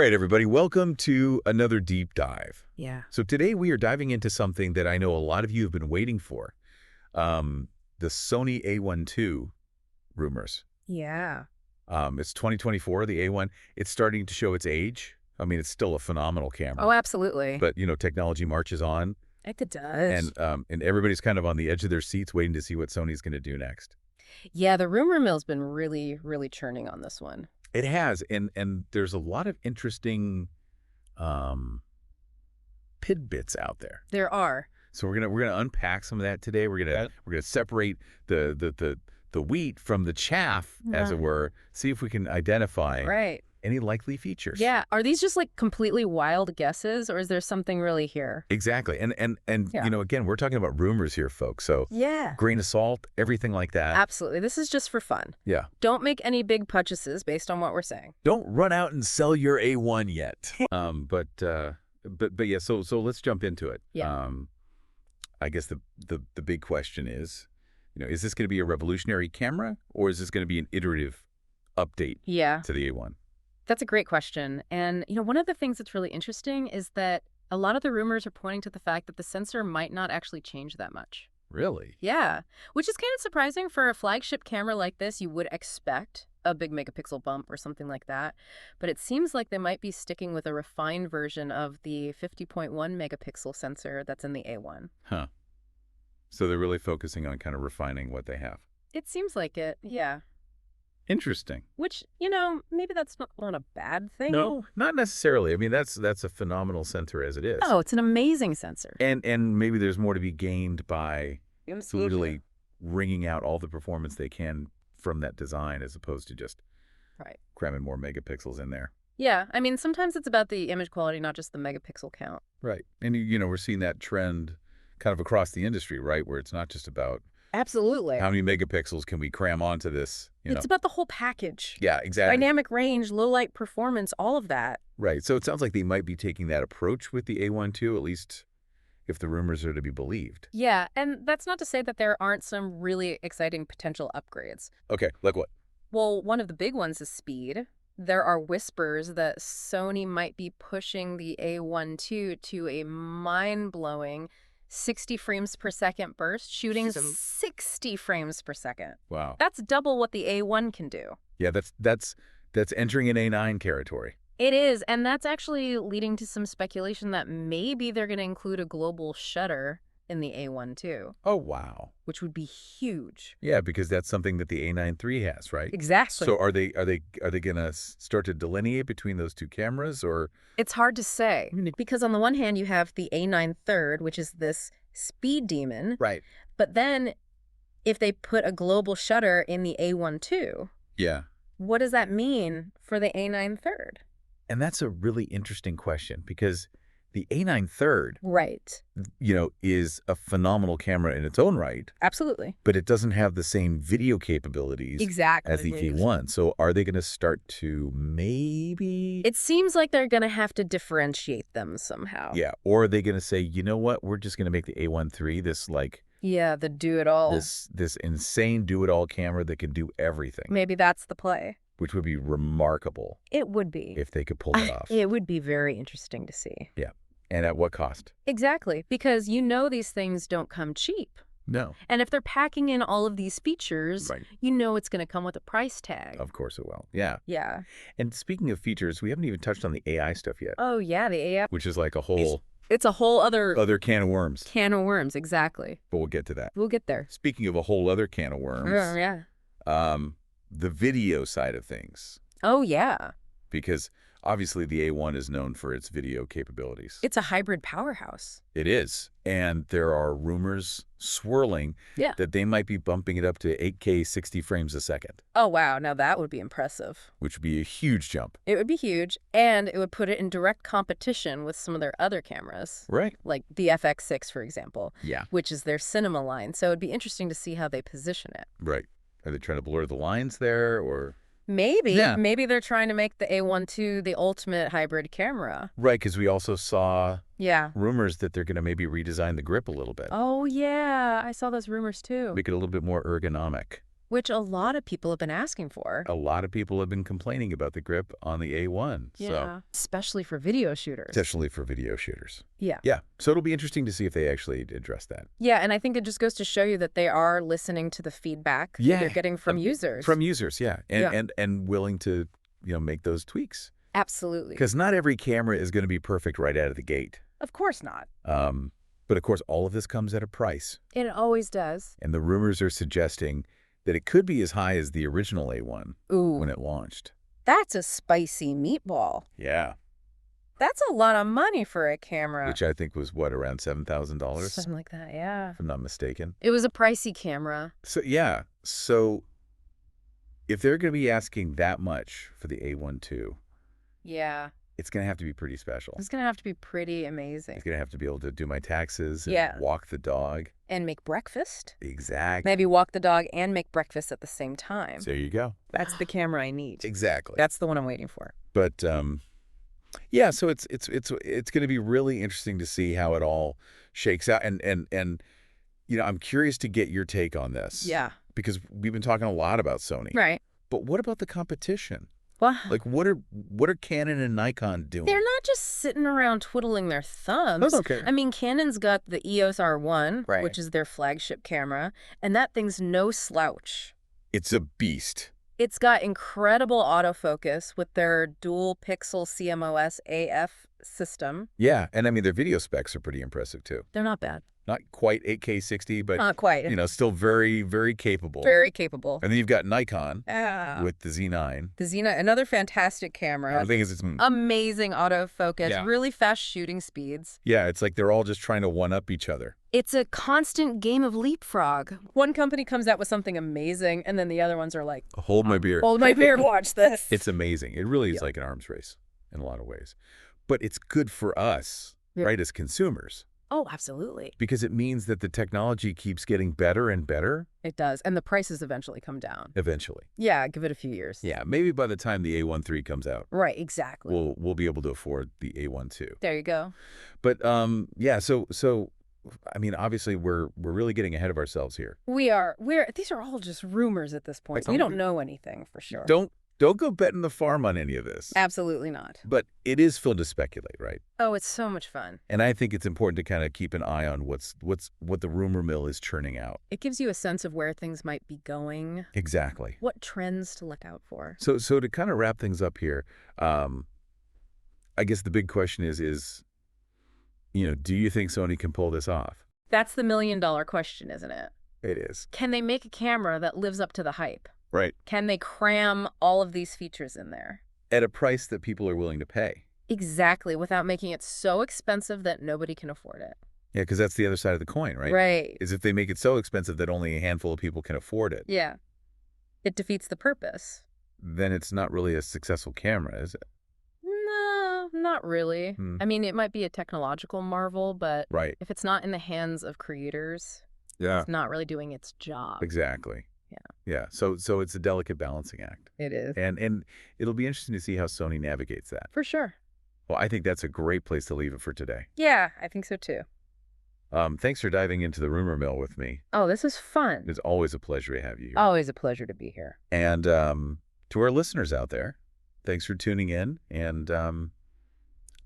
right, everybody, welcome to another deep dive. Yeah. So today we are diving into something that I know a lot of you have been waiting for. The Sony A1 II rumors. Yeah. It's 2024, the A1. It's starting to show its age. I mean, it's still a phenomenal camera. Oh, absolutely. But, you know, technology marches on. It does. And everybody's kind of on the edge of their seats waiting to see what Sony's going to do next. Yeah, the rumor mill's been really, really churning on this one. It has, and there's a lot of interesting tidbits out there. There are. So we're gonna unpack some of that today. We're gonna separate the wheat from the chaff, as it were. See if we can identify any likely features. Yeah. Are these just like completely wild guesses, or is there something really here? Exactly. And you know, again, we're talking about rumors here, folks. So grain of salt, everything like that. Absolutely. This is just for fun. Yeah. Don't make any big purchases based on what we're saying. Don't run out and sell your A1 yet. But yeah. So let's jump into it. Yeah. I guess the big question is, you know, is this going to be a revolutionary camera, or is this going to be an iterative update to the A1? That's a great question. And, you know, one of the things that's really interesting is that a lot of the rumors are pointing to the fact that the sensor might not actually change that much. Really? Yeah, which is kind of surprising for a flagship camera like this. You would expect a big megapixel bump or something like that. But it seems like they might be sticking with a refined version of the 50.1 megapixel sensor that's in the A1. Huh. So they're really focusing on kind of refining what they have. It seems like it, yeah. Interesting. Which, you know, maybe that's not a bad thing. No, not necessarily. I mean, that's a phenomenal sensor as it is. Oh, it's an amazing sensor. And maybe there's more to be gained by really wringing out all the performance they can from that design, as opposed to just cramming more megapixels in there. Yeah, I mean, sometimes it's about the image quality, not just the megapixel count. Right. And, you know, we're seeing that trend kind of across the industry, right, where it's not just about absolutely how many megapixels can we cram onto this. It's about the whole package. Yeah, exactly. Dynamic range, low light performance, all of that. Right. So it sounds like they might be taking that approach with the A1 II, at least if the rumors are to be believed. Yeah, and that's not to say that there aren't some really exciting potential upgrades. Okay, like what? Well, one of the big ones is speed. There are whispers that Sony might be pushing the A1 II to a mind-blowing 60 frames per second burst, shooting 60 frames per second. Wow. That's double what the A1 can do. Yeah, that's entering an A9 territory. It is, and that's actually leading to some speculation that maybe they're going to include a global shutter in the A1 too. Oh, wow. Which would be huge. Yeah, because that's something that the A9 III has, right? Exactly. So are they going to start to delineate between those two cameras, or? It's hard to say, because on the one hand you have the A9 III, which is this speed demon. Right. But then if they put a global shutter in the A1 II, what does that mean for the A9 III? And that's a really interesting question, because the A9 III, you know, is a phenomenal camera in its own right. Absolutely. But it doesn't have the same video capabilities as the A1. So are they going to start to maybe? It seems like they're going to have to differentiate them somehow. Yeah. Or are they going to say, you know what, we're just going to make the A1 III this like. Yeah, the do-it-all. This insane do-it-all camera that can do everything. Maybe that's the play. Which would be remarkable. It would be. If they could pull it off. It would be very interesting to see. Yeah. And at what cost? Exactly. Because you know these things don't come cheap. No. And if they're packing in all of these features, you know it's going to come with a price tag. Of course it will. Yeah. Yeah. And speaking of features, we haven't even touched on the AI stuff yet. Oh, yeah, the AI. Which is like a whole... It's a whole other can of worms. Can of worms, exactly. But we'll get to that. We'll get there. Speaking of a whole other can of worms. The video side of things. Oh, yeah. Because obviously the A1 is known for its video capabilities. It's a hybrid powerhouse. It is. And there are rumors swirling that they might be bumping it up to 8K 60 frames a second. Oh, wow. Now that would be impressive. Which would be a huge jump. It would be huge. And it would put it in direct competition with some of their other cameras. Right. Like the FX6, for example. Yeah. Which is their cinema line. So it would be interesting to see how they position it. Right. Are they trying to blur the lines there, or? Maybe. Yeah. Maybe they're trying to make the A1 II the ultimate hybrid camera. Right, because we also saw rumors that they're going to maybe redesign the grip a little bit. Oh, yeah. I saw those rumors, too. Make it a little bit more ergonomic. Which a lot of people have been asking for. A lot of people have been complaining about the grip on the A1. Yeah, so. Especially for video shooters. Especially for video shooters. Yeah. Yeah, so it'll be interesting to see if they actually address that. Yeah, and I think it just goes to show you that they are listening to the feedback they're getting from users. From users, yeah. And willing to, make those tweaks. Absolutely. Because not every camera is going to be perfect right out of the gate. Of course not. But of course, all of this comes at a price. It always does. And the rumors are suggesting that it could be as high as the original A1 when it launched. That's a spicy meatball. Yeah. That's a lot of money for a camera. Which I think was, around $7,000? Something like that, yeah. If I'm not mistaken. It was a pricey camera. So, yeah. So, if they're going to be asking that much for the A1 II, yeah, it's going to have to be pretty special. It's going to have to be pretty amazing. It's going to have to be able to do my taxes and walk the dog. And make breakfast. Exactly. Maybe walk the dog and make breakfast at the same time. So there you go. That's the camera I need. Exactly. That's the one I'm waiting for. But, yeah, so it's going to be really interesting to see how it all shakes out. And I'm curious to get your take on this. Yeah. Because we've been talking a lot about Sony. Right. But what about the competition? Well, like, what are Canon and Nikon doing? They're not just sitting around twiddling their thumbs. Oh, okay. I mean, Canon's got the EOS R1, right, which is their flagship camera, and that thing's no slouch. It's a beast. It's got incredible autofocus with their dual pixel CMOS AF system. Yeah, and I mean, their video specs are pretty impressive, too. They're not bad. Not quite 8K 60, but not quite. Still very, very capable. Very capable. And then you've got Nikon with the Z9. The Z9, another fantastic camera. The thing is, it's amazing autofocus, really fast shooting speeds. Yeah, it's like they're all just trying to one-up each other. It's a constant game of leapfrog. One company comes out with something amazing, and then the other ones are like, hold my beer. Hold my beer, watch this. It's amazing. It really is like an arms race in a lot of ways. But it's good for us, right, as consumers. Oh, absolutely. Because it means that the technology keeps getting better and better. It does. And the prices eventually come down. Eventually. Yeah, give it a few years. Yeah, maybe by the time the A1 III comes out. Right, exactly. We'll be able to afford the A1 II. There you go. But yeah, so I mean, obviously we're really getting ahead of ourselves here. We are. These are all just rumors at this point. We don't know anything for sure. Don't go betting the farm on any of this. Absolutely not. But it is fun to speculate, right? Oh, it's so much fun. And I think it's important to kind of keep an eye on what the rumor mill is churning out. It gives you a sense of where things might be going. Exactly. What trends to look out for. So to kind of wrap things up here, I guess the big question is, do you think Sony can pull this off? That's the million-dollar question, isn't it? It is. Can they make a camera that lives up to the hype? Right. Can they cram all of these features in there? At a price that people are willing to pay. Exactly, without making it so expensive that nobody can afford it. Yeah, because that's the other side of the coin, right? Right. Is if they make it so expensive that only a handful of people can afford it. Yeah. It defeats the purpose. Then it's not really a successful camera, is it? No, not really. I mean, it might be a technological marvel, but if it's not in the hands of creators, it's not really doing its job. Exactly. Yeah. So it's a delicate balancing act. It is. And it'll be interesting to see how Sony navigates that. For sure. Well, I think that's a great place to leave it for today. Yeah, I think so too. Thanks for diving into the rumor mill with me. Oh, this is fun. It's always a pleasure to have you here. Always a pleasure to be here. And to our listeners out there, thanks for tuning in. And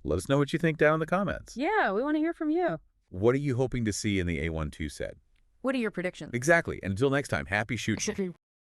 let us know what you think down in the comments. Yeah, we want to hear from you. What are you hoping to see in the A1 II set? What are your predictions? Exactly. And until next time, happy shooting.